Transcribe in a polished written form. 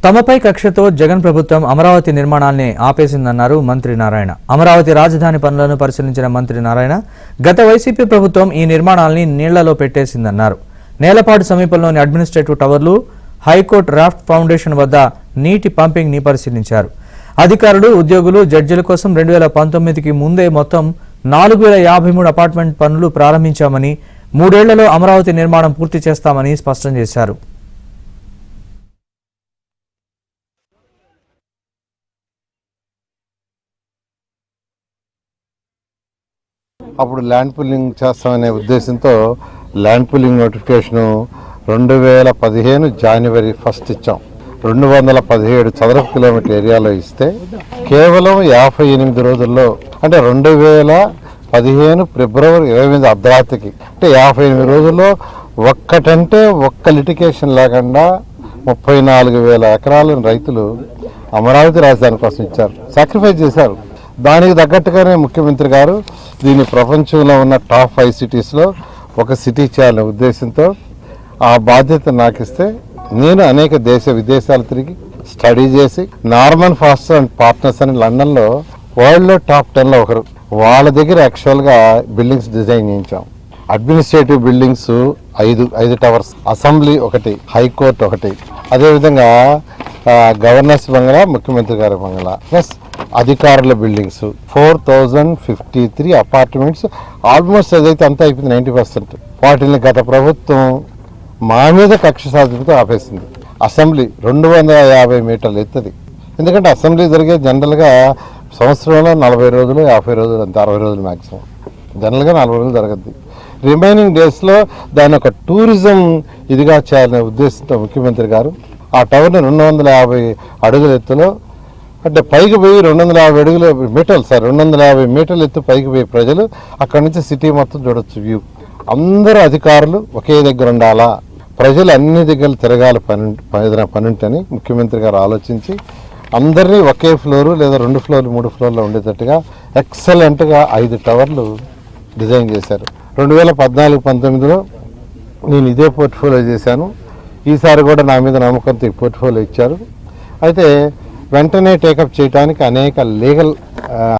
తమపై కక్షతో జగన్ ప్రభుత్వం అమరావతి నిర్మాణాన్ని ఆపేసిందన్నారు మంత్రి నారాయణ. అమరావతి రాజధాని పనులను పరిశీలించిన మంత్రి నారాయణ గత వైసీపీ ప్రభుత్వం ఈ నిర్మాణాల్ని నీళ్లలో పెట్టేసిందన్నారు. నేలపాడు సమీపంలోని అడ్మినిస్ట్రేటివ్ టవర్లు, హైకోర్టు రాఫ్ట్ ఫౌండేషన్ వద్ద నీటి పంపింగ్ ని పరిశీలించారు. అధికారులు, ఉద్యోగులు, జడ్జిల కోసం 2019కి ముందే మొత్తం 4053 అపార్ట్మెంట్ పనులు ప్రారంభించామని, 3 ఏళ్లలో అమరావతి నిర్మాణం పూర్తి చేస్తామని స్పష్టం చేశారు. అప్పుడు ల్యాండ్ పుల్లింగ్ చేస్తామనే ఉద్దేశంతో ల్యాండ్ పుల్లింగ్ నోటిఫికేషను 2015 జనవరి 1 ఇచ్చాం. 217 చదరపు కిలోమీటర్ ఏరియాలో ఇస్తే కేవలం 58 రోజుల్లో, అంటే 2015 ఫిబ్రవరి 28 అర్ధరాత్రికి, అంటే 58 రోజుల్లో ఒక్క లిటికేషన్ లేకుండా 34,000 ఎకరాలను రైతులు అమరావతి రాజధాని కోసం ఇచ్చారు, సాక్రిఫైస్ చేశారు. దానికి తగ్గట్టుగానే ముఖ్యమంత్రి గారు దీన్ని ప్రపంచంలో ఉన్న టాప్ 5 సిటీస్లో ఒక సిటీ చేయాలనే ఉద్దేశంతో ఆ బాధ్యత నాకు ఇస్తే, నేను అనేక విదేశాలు తిరిగి స్టడీ చేసి నార్మన్ ఫాస్టర్ అండ్ పార్ట్నర్స్ అని లండన్లో వరల్డ్లో టాప్ 10లో ఒకరు, వాళ్ళ దగ్గర యాక్చువల్గా బిల్డింగ్స్ డిజైన్ చేయించాం. అడ్మినిస్ట్రేటివ్ బిల్డింగ్స్ 5 టవర్స్, అసెంబ్లీ ఒకటి, హైకోర్టు ఒకటి, అదేవిధంగా గవర్నర్స్ బంగ్లా, ముఖ్యమంత్రి గారి బంగ్లా, ప్లస్ అధికారుల బిల్డింగ్స్ 4053 అపార్ట్మెంట్స్. ఆల్మోస్ట్ అదైతే అంతా అయిపోయింది, 90%. వాటిని గత ప్రభుత్వం మా మీద కక్ష సాధింపుతో ఆపేసింది. అసెంబ్లీ 250 మీటర్లు ఎత్తది. ఎందుకంటే అసెంబ్లీ జరిగేది జనరల్గా సంవత్సరంలో 40 రోజులు, 50 రోజులు, అంతే 60 రోజులు మ్యాక్సిమం. జనరల్గా 40 రోజులు జరగద్ది. రిమైనింగ్ డేస్లో దాన్ని ఒక టూరిజం ఇదిగా చేయాలనే ఉద్దేశంతో ముఖ్యమంత్రి గారు ఆ టవర్ని 250 అడుగుల ఎత్తులో, అంటే పైకి పోయి 250 మీటర్లు ఎత్తు పైకి పోయి ప్రజలు అక్కడి నుంచి సిటీ మొత్తం చూడొచ్చు వ్యూ. అందరూ అధికారులు ఒకే దగ్గర ఉండాలా, ప్రజలు అన్ని దగ్గర తిరగాలి, ఏదైనా పని ఉంటని ముఖ్యమంత్రి గారు ఆలోచించి అందరినీ ఒకే ఫ్లోరు లేదా 2 ఫ్లోర్లు 3 ఫ్లోర్లో ఉండేటట్టుగా ఎక్సలెంట్గా 5 టవర్లు డిజైన్ చేశారు. 2014-19లో నేను ఇదే పోర్ట్ఫోలియో చేశాను. ఈసారి కూడా నా మీద నమ్మకంతో ఈ పోర్ట్ఫోలియో ఇచ్చారు. అయితే వెంటనే టేకప్ చేయడానికి అనేక లీగల్